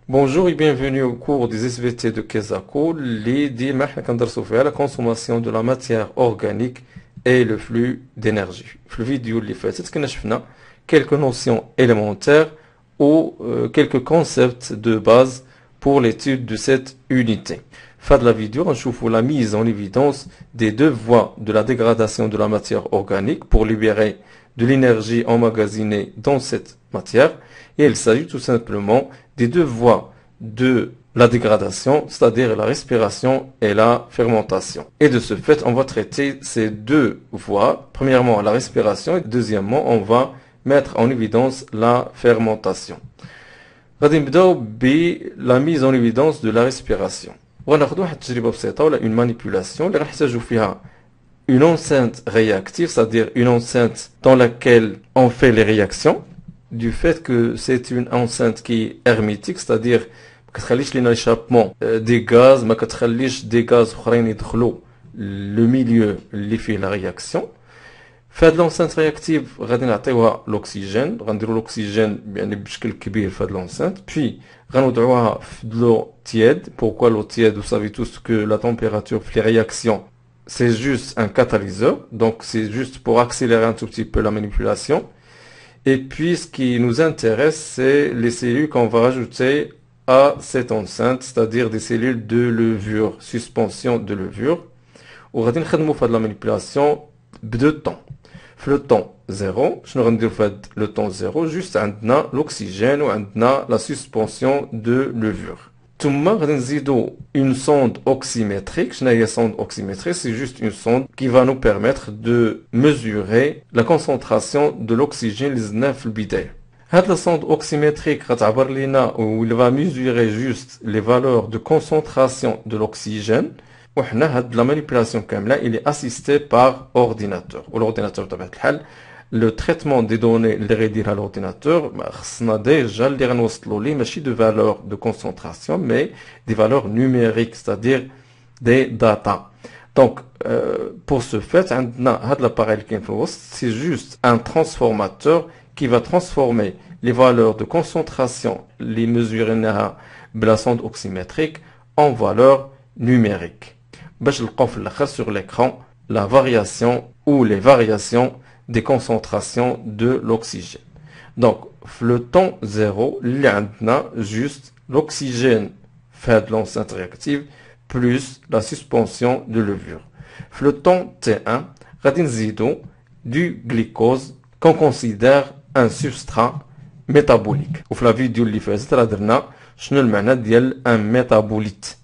Bonjour et bienvenue au cours des SVT de Kesako, les ديما حنا كندرسوا فيها la consommation de la matière organique et le flux d'énergie. في الفيديو اللي فاتت كنا شفنا quelques notions élémentaires ou quelques concepts de base pour l'étude de cette unité. Fin de la vidéo, on trouve la mise en évidence des deux voies de la dégradation de la matière organique pour libérer de l'énergie emmagasinée dans cette matière. Et il s'agit tout simplement des deux voies de la dégradation, c'est-à-dire la respiration et la fermentation. Et de ce fait, on va traiter ces deux voies. Premièrement, la respiration et deuxièmement, on va mettre en évidence la fermentation. غادي نبداو بلا mise en évidence de la respiration. وغناخدو واحد التجربة بسيطة ولا une manipulation اللي غنحتاجو فيها une enceinte réactive, c'est-à-dire une enceinte dans laquelle on fait les réactions, du fait que c'est une enceinte qui est hermétique, c'est-à-dire ما كتخليش لينا l'échappement des gaz, ما كتخليش des gaz اخرين يدخلوا le milieu اللي فيه la réaction. في هاد l'enceinte réactive غادي نعطيوها l'oxygène, غنديروا l'oxygène يعني بشكل كبير في هاد l'enceinte, puis غنوضعوها في de l'eau tiède. Pourquoi l'eau tiède? Vous savez tous que la température في les réactions c'est juste un catalyseur, donc c'est juste pour accélérer un tout petit peu la manipulation. Et puis ce qui nous intéresse, c'est les cellules qu'on va rajouter à cette enceinte, c'est-à-dire des cellules de levure, suspension de levure. وغادي نخدموا في هاد la manipulation بدو temps. في le temps 0, شنو غنديرو في هاد le temps 0, juste عندنا l'oxygène وعندنا la suspension de levure. ثم غادي نزيدو une sonde oxymétrique. شنو هي sonde oxymétrique? C'est juste une sonde qui va nous permettre de mesurer la concentration de l'oxygène اللي زدناه في البداية. هاد la sonde oxymétrique غتعبر لينا ou il va mesurer juste les valeurs de concentration de l'oxygène. وحنا هاد la manipulation كاملة il est assisté par ordinateur. والordinateur بطبيعة الحال le traitement des données اللي غيديرها l'ordinateur خصنا ديجا اللي غنوصلوا ليه ماشي de valeurs de concentration mais des valeurs numériques, c'est-à-dire des data. Donc pour ce fait عندنا هاد l'appareil اللي كاين في الوسط c'est juste un transformateur qui va transformer les valeurs de concentration اللي mesurيناها بلا sonde oxymétrique en valeurs numériques باش نلقاو في الاخر sur l'écran la variation ou les variations des concentrations de l'oxygène. Donc, le temps 0, il y a juste l'oxygène fait de l'enceinte réactive plus la suspension de levure. Le temps T1, radinzido du glucose qu'on considère un substrat métabolique. Ou la vidéo اللي فاتت راه درنا شنو المعنى ديال un métabolite.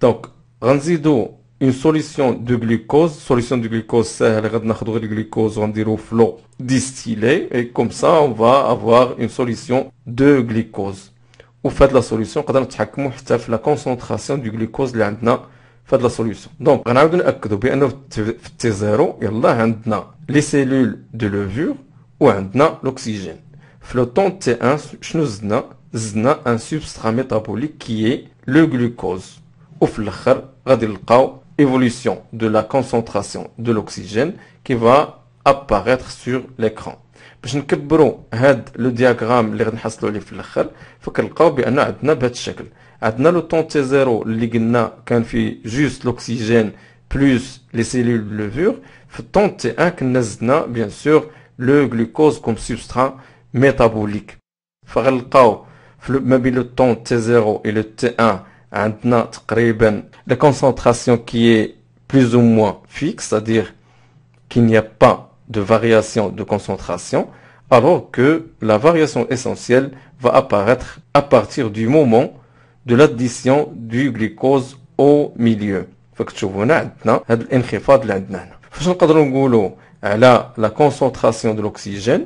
Donc, غنزيدو une solution de glucose, c'est le glucose, on dirait au flot distillé, et comme ça, on va avoir une solution de glucose. Ou fait la solution, on va la concentration du glucose, fait la solution. Donc, on a T0, il les cellules de levure, ou l'oxygène. Flottant T1, nous un substrat métabolique qui est le glucose. Ou évolution de la concentration de l'oxygène qui va apparaître sur l'écran. باش نكبروا هاد لو دياغرام اللي غنحصلوا عليه في الاخر فكنلقاو بان عندنا بهذا الشكل. عندنا لو طون تي زيرو اللي قلنا كان فيه جوست لوكسيجين بلس لي سيلول دو لوفور. في الطون تي 1 كنا زدنا بيان سور لو غلوكوز كوم سبسترا ميتابوليك. فغنلقاو ما بين لو طون تي زيرو et le T1 عندنا تقريبا la concentration qui est plus ou moins fixe, c'est-à-dire qu'il n'y a pas de variation de concentration, alors que la variation essentielle va apparaître à partir du moment de l'addition du glucose au milieu. فكتشوفوا هنا عندنا هذا الانخفاض اللي عندنا هنا. فاش نقدروا نقولوا على la concentration de l'oxygène,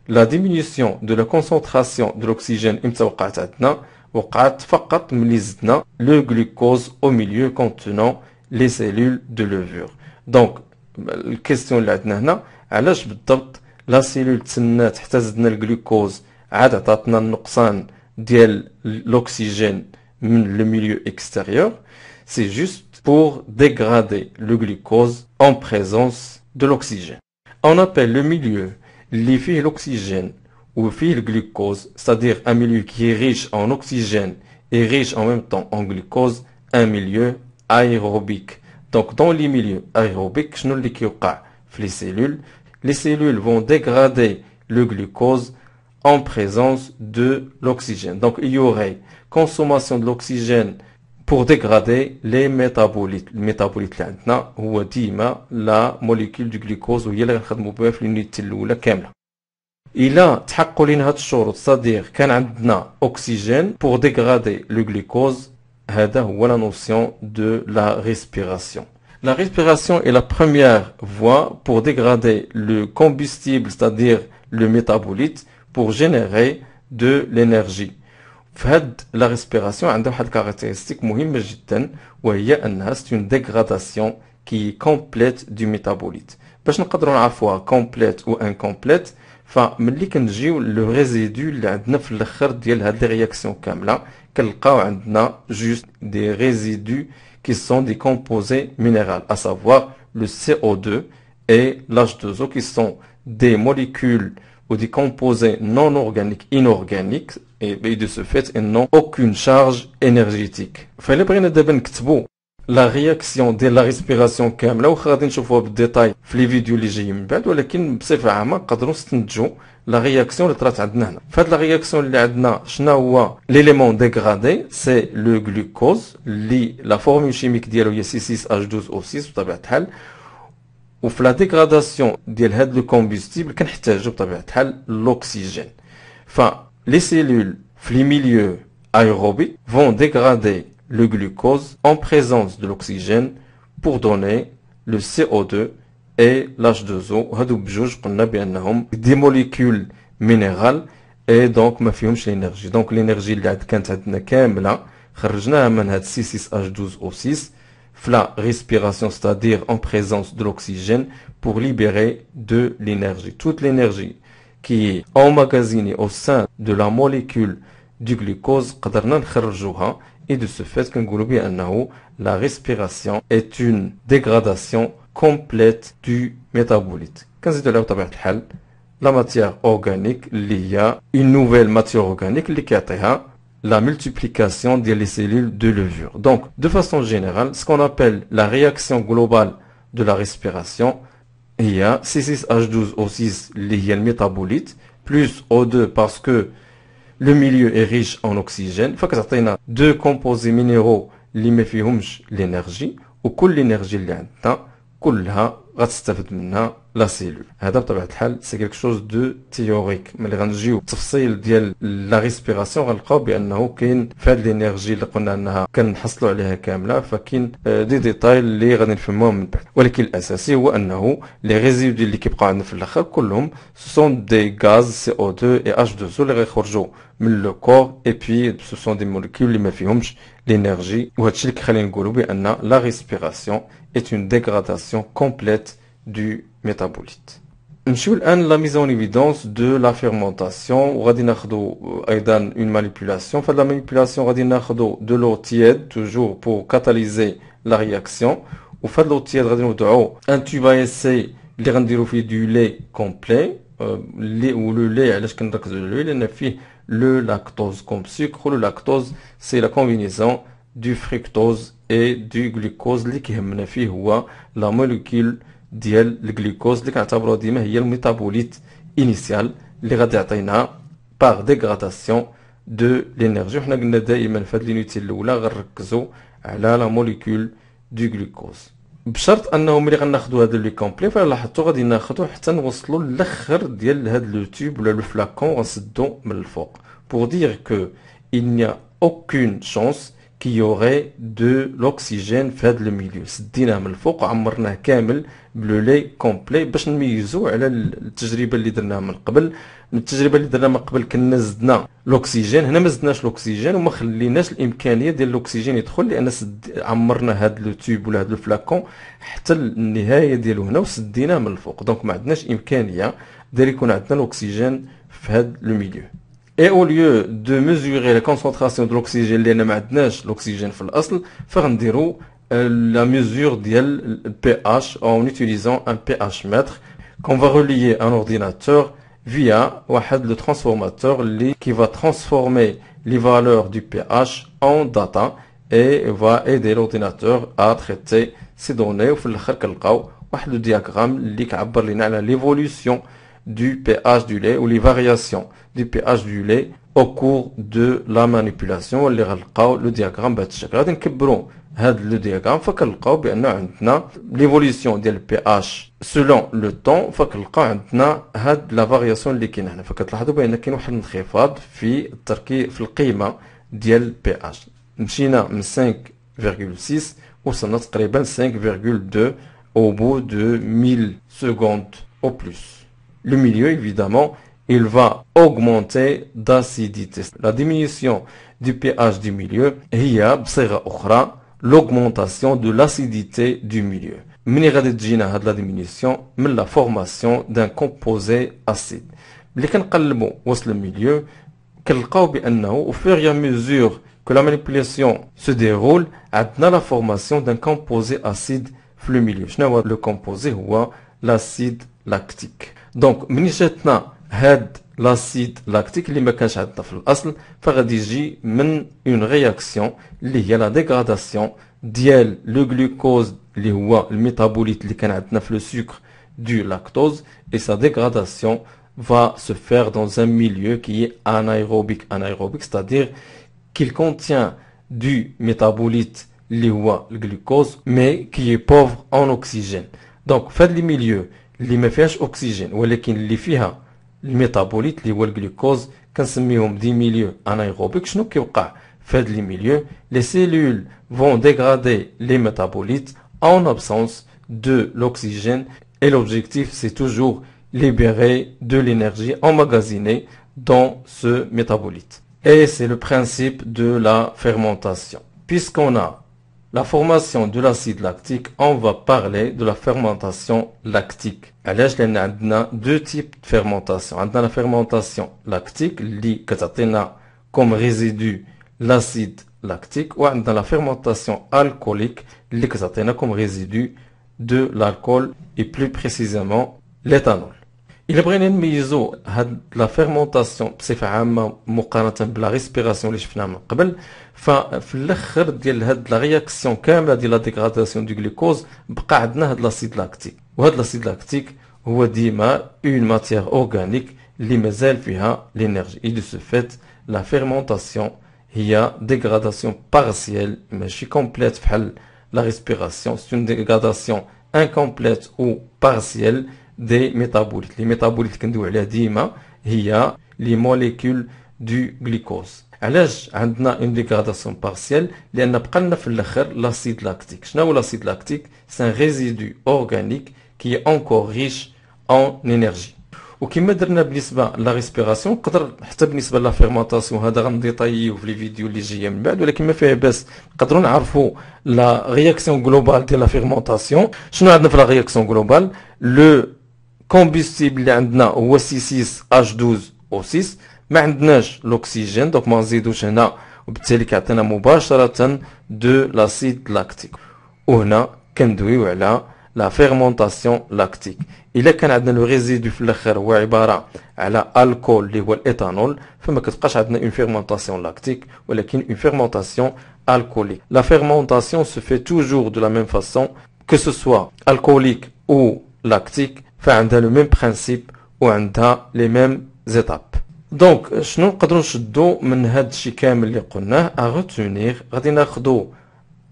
la diminution de la concentration de l'oxygène امتى وقعت عندنا؟ وقعت فقط ملي زدنا le glucose au milieu contenant les cellules de levure. Donc الكيستيون اللي عندنا هنا علاش بالضبط لا سيلول تسنات حتى زدنا الجلوكوز عاد عطاتنا النقصان ديال l'oxygène من le milieu extérieur? C'est juste pour dégrader le glucose en présence de l'oxygène. On appelle le milieu اللي فيه l'oxygène ou fil glucose, c'est-à-dire un milieu qui est riche en oxygène est riche en même temps en glucose, un milieu aérobique. Donc, dans les milieux aérobiques, les cellules vont dégrader le glucose en présence de l'oxygène. Donc, il y aurait consommation de l'oxygène pour dégrader les métabolites. Le métabolites اللي عندنا هو ديما la molécule du glucose وهي اللي غنخدموا بها في اليونيت الاولى كامله. إلا تحققوا لنا هاد الشروط صدير كان عندنا oxygène pour dégrader le glucose, هذا هو la notion de la respiration. La respiration est la première voie pour dégrader le combustible, c'est-à-dire le métabolite, pour générer de l'énergie. فهاد la respiration عندها واحد caractéristique مهمة جدا وهي أنها c'est une dégradation qui est complète du métabolite. باش نقدروا نعرفوها complète ou incomplète فملي كنجيو لو ريزيدو اللي عندنا في الاخر ديال هاد لي رياكسيون كامله كنلقاو عندنا juste des résidus qui sont des composés minéraux, à savoir le CO2 et l'H2O qui sont des molécules ou des composés non organiques, inorganiques, et de ce fait, ils n'ont aucune charge énergétique. فإلا بغينا دابا نكتبوا la réaction de la respiration كامله واخا غادي نشوفوها بالديتاي في لي فيديو اللي جايين من بعد ولكن بصفه عامه نقدروا نستنتجوا لا رياكسيون اللي طرات عندنا هنا. فهاد لا رياكسيون اللي عندنا شنو هو ليليمون ديغرادي سي لو غلوكوز اللي لا فورمول شيميك ديالو هي C6H12O6 بطبيعه الحال. وفي لا ديغراداسيون ديال هاد لو كومبوستيبل كنحتاجو بطبيعه الحال l'oxygène. ف les cellules في les milieux aérobiques vont dégrader le glucose en présence de l'oxygène pour donner le CO2 et l'H2O. هادو بجوج قلنا بأنهم des molécules minérales et donc ما فيهمش l'énergie. Donc l'énergie اللي كانت عندنا كاملة خرجناها من هاد C6H12O6 في la respiration, c'est-à-dire en présence de l'oxygène pour libérer de l'énergie. Toute l'énergie qui est emmagasinée au sein de la molécule du glucose قدرنا نخرجوها. Et de ce fait, la respiration est une dégradation complète du métabolite. La matière organique, il y a une nouvelle matière organique qui a la multiplication des cellules de levure. Donc, de façon générale, ce qu'on appelle la réaction globale de la respiration, il y a C6H12O6 lié au métabolite, plus O2 parce que le milieu est riche en oxygène. فكتعطينا deux composés minéraux اللي ما فيهمش l'énergie وكل l'énergie اللي عندنا كلها غتستافد منها لا سيلول. هذا بطبيعه الحال سي كيلك شوز دو تيوريك. ملي غنجيو التفصيل ديال لا ريسبيراسيون غنلقاو بانه كاين في هاد الانرجي اللي قلنا انها كنحصلوا عليها كامله فكاين دي ديتاي اللي غادي نفهموهم من بعد. ولكن الاساسي هو انه لي ريزيدو اللي كيبقاو عندنا في الاخر كلهم سون دي غاز CO2 et H2O اللي غيخرجوا من لو كور اي بي سو سون دي موليكول اللي ما فيهمش l'énergie. وهادشي اللي كيخلينا نقولوا بان لا ريسبيراسيون est une dégradation complète du métabolite. نمشيو الان la mise en évidence de la fermentation وغادي ناخذوا ايضا une manipulation. فهاد la manipulation غادي ناخذوا de l'eau tiède toujours pour catalyser la réaction. وفهاد l'eau tiède غادي نوضعوا un tube à essai اللي غنديروا فيه du lait complet. ou le lait علاش كنركزوا على le lait لان فيه le lactose comme sucre. Le lactose c'est la combinaison du fructose et du glucose اللي كيهمنا فيه هو la molécule ديال الجلوكوز اللي كنعتبروها ديما هي الميتابوليت انيسيال اللي غادي يعطينا باغ ديغراداسيون دو لينيرجي. وحنا قلنا دائما في هاد لينيتي الاولى غنركزوا على لا موليكول دو جلوكوز بشرط انه ملي غناخذوا هذا لي كومبلي فلاحظتوا غادي ناخذوا حتى نوصلوا للاخر ديال هاد لو تيوب ولا لو فلاكون غنسدو من الفوق pour dire que il n'y a aucune chance qu'il y aurait de l'oxygène في هذا الميليو. سديناه من الفوق وعمرناه كامل بلو لي كومبلي باش نميزوا على التجربه اللي درناها من قبل. التجربه اللي درنا من قبل كنا زدنا الاكسجين، هنا ما زدناش الاكسجين وما خليناش الامكانيه ديال الاكسجين يدخل لان عمرنا هذا لو تيوب ولا هذا الفلاكون حتى النهايه ديالو هنا وسديناه من الفوق. دونك ما عندناش امكانيه ديال يكون عندنا الاكسجين في هذا لو ميليو. Et au lieu de mesurer la concentration de l'oxygène لأن ما عندناش l'oxygène في الأصل فغنديرو la mesure ديال pH en utilisant un pH mètre qu'on va relier à un ordinateur via واحد le transformateur qui va transformer les valeurs du pH en data et va aider l'ordinateur à traiter ces données. وفي الاخر كنلقاو واحد le diagramme اللي كيعبر لنا على l'évolution du pH du lait ou les variations du pH du lait au cours de la manipulation. واللي غنلقاو le diagramme بهذا الشكل. غادي نكبروا هذا le diagramme فكنلقاو بان عندنا l'évolution ديال pH selon le temps. فكنلقاو عندنا هاد la variation اللي كاينه هنا. فكتلاحظوا بان كاين واحد الانخفاض في التركيب في القيمه ديال pH. مشينا من 5,6 وصلنا تقريبا 5,2 au bout de 1000 secondes au plus. Le milieu, évidemment, il va augmenter d'acidité. La diminution du pH du milieu هي بصيغة أخرى l'augmentation de l'acidité du milieu. مني غادي تجينا هاد la diminution من la formation d'un composé acide. ملي كنقلبوا وسط الميليو كنلقاو بأنه au fur et à mesure que la manipulation se déroule عندنا la formation d'un composé acide في le milieu. شنو هو le composé هو l'acide lactique. دونك مني جاتنا هاد l'acide lactique اللي ما كانش عندنا في الاصل فغادي يجي من اون رياكسيون اللي هي لا ديغراداسيون ديال لو غلوكوز اللي هو الميتابوليت اللي كان عندنا في لو سكر du lactose et sa dégradation va se faire dans un milieu qui est anaérobique. Anaérobique, c'est-à-dire qu'il contient du métabolite اللي هو le glucose mais qui est pauvre en oxygène. Donc في هاد الميليو اللي ما فيهاش اكسجين ولكن اللي فيها الميتابوليت اللي هو الجلوكوز كنسميهم دي ميليو انايروبيك. شنو كيوقع في هاد لي ميليو؟ لي سيلول vont dégrader les métabolites en absence de l'oxygène et l'objectif c'est toujours libérer de l'énergie emmagasinée dans ce métabolite. Et c'est le principe de la fermentation. Puisqu'on a la formation de l'acide lactique, on va parler de la fermentation lactique. علاش لان عندنا deux types de fermentation. عندنا la fermentation lactique اللي كتعطينا comme résidu l'acide lactique وعندنا la fermentation alcoolique اللي كتعطينا comme résidu de l'alcool et plus précisément l'éthanol. إلا بغينا نميزو هاد لا فيرمونطاسيون بصفة عامة مقارنة بلا ريسبيراسيون اللي شفناها من قبل ففي الاخر ديال هاد لا رياكسيون كاملة ديال لا ديغراداسيون دو غلوكوز بقى عندنا هاد لاسيد لاكتيك. وهاد لاسيد لاكتيك هو ديما اون ماتيير اورغانيك اللي مازال فيها لينيرجي. اي دو سو فيت لا فيرمونطاسيون هي ديغراداسيون بارسيال ماشي كومبليت بحال لا ريسبيراسيون. سي اون ديغراداسيون انكومبليت او بارسيال des métabolites. Les métabolites كندوي عليها ديما هي les molécules du glucose. علاش عندنا une dégradation partielle؟ لأن بقى لنا في الآخر l'acide lactique. شنو هو l'acide lactique؟ C'est un résidu organique qui est encore riche en énergie. وكما درنا بالنسبة لا ريسبيراسيون نقدر حتى بالنسبة لا فيرمونطاسيون هذا غنديطايو في لي فيديو اللي جايه من بعد ولكن ما فيها باس نقدروا نعرفوا لا رياكسيون جلوبال ديال لا فيرمونطاسيون. شنو عندنا في لا رياكسيون جلوبال؟ لو كومبوستيبل اللي عندنا هو C6H12O6 ما عندناش الاكسجين دونك ما نزيدوش هنا وبالتالي كيعطينا مباشره دو لاسيد لاكتيك. وهنا كندويو على لا فيرمونطاسيون لاكتيك. الا كان عندنا لو ريزيدو في الاخر هو عباره على الكول اللي هو الايثانول فما كتبقاش عندنا اون فيرمونطاسيون لاكتيك ولكن اون فيرمونطاسيون alcoolique. La fermentation se fait toujours de la même façon que ce soit alcoolique ou lactique. فعندها لو ميم برينسيپ وعندها لي ميم زيتاب. دونك شنو نقدروا نشدو من هاد الشيء كامل اللي قلناه؟ ا retenir غادي ناخدو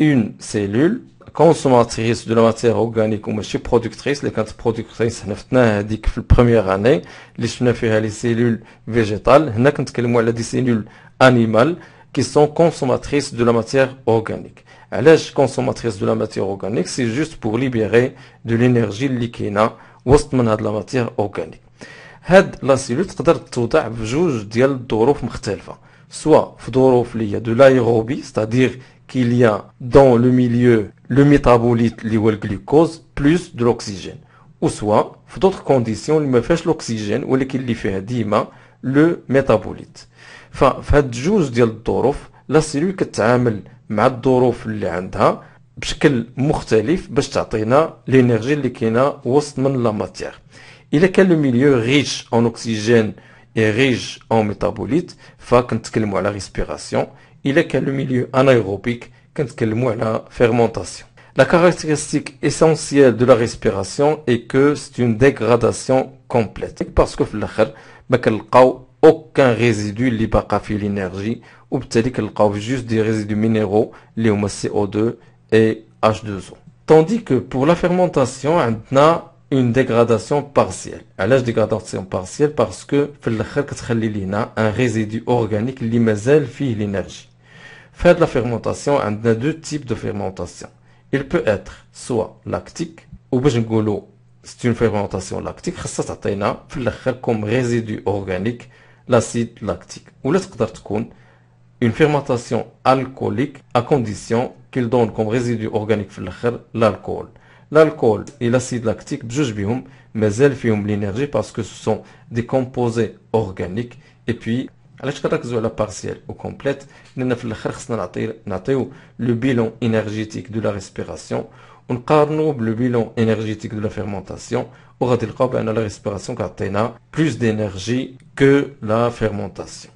اون سيلول كونسوماتريس دو لا ماتيير اورغانيك وماشي برودكتريس. اللي كانت برودكتريس حنا فتناها هذيك في البروميير اني اللي شفنا فيها لي سيلول فيجيتال. هنا كنتكلموا على دي سيلول انيمال qui sont consommatrices de la matière organique. علاش consommatrices de la matière organique؟ c'est juste pour libérer de l'énergie اللي كاينه وسط من هاد لا ماتيير اورغانيك. هاد لا سيلول تقدر توضع بجوج ديال الظروف مختلفه سواء في ظروف اللي هي دو لايروبي c'est-à-dire qu'il y a dans le milieu le métabolite اللي هو الجلوكوز بلس دو الاكسجين وسواء في دوطخ كونديسيون اللي ما فيهاش الاكسجين ولكن اللي فيها ديما لو ميتابوليت. ففي هاد جوج ديال الظروف لا سيلول كتعامل مع الظروف اللي عندها بشكل مختلف باش تعطينا لينيرجي اللي كاينه وسط من لا ماتيير. الا كان لو ميليو ريش ان اوكسجين est riche en métabolites, فكنتكلموا على respiration. إلا كان le milieu anaérobique, كنتكلموا على fermentation. La caractéristique essentielle de la respiration est que c'est une dégradation complète. Parce que في الآخر ما كنلقاو aucun résidu اللي باقا فيه l'énergie, وبالتالي كنلقاو juste des résidus minéraux اللي هما CO2 et H2O. Tandis que pour la fermentation, on a une dégradation partielle. علاش dégradation partielle? Parce que في الآخر كتخلي لينا un résidu organique اللي مازال فيه l'énergie. Faire de la fermentation, on a deux types de fermentation. Il peut être soit lactique, ou باش نقولوا c'est une fermentation lactique, خاصها تعطينا في الآخر comme résidu organique l'acide lactique. Ou là تقدر تكون une fermentation alcoolique à condition qu'il donne comme résidu organique في الآخر l'alcool. L'alcool et l'acide lactique بجوج بهم مازال فيهم l'énergie parce que ce sont des composés organiques. Et puis علاش كنركزوا على partiel ou complète؟ لأن في الآخر خصنا نعطيو le bilan énergétique de la respiration ونقارنوا le bilan énergétique de la fermentation وغادي نلقاو بأن la respiration كتعطينا plus d'énergie que la fermentation.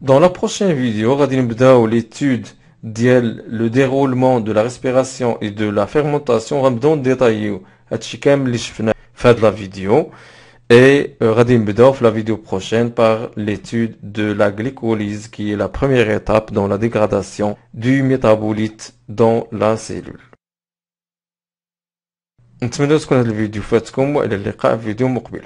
Dans la prochaine vidéo غادي نبداو l'étude ديال le déroulement de la respiration et de la fermentation. غنبداو نديطايو هادشي كامل اللي شفنا في هاد لا فيديو. Et غادي نبداو في la vidéo prochaine par l'étude de la glycolyse qui est la première étape dans la dégradation du métabolite dans la cellule. نتمنى تكون هاد الفيديو فاتكم والى اللقاء في فيديو مقبل.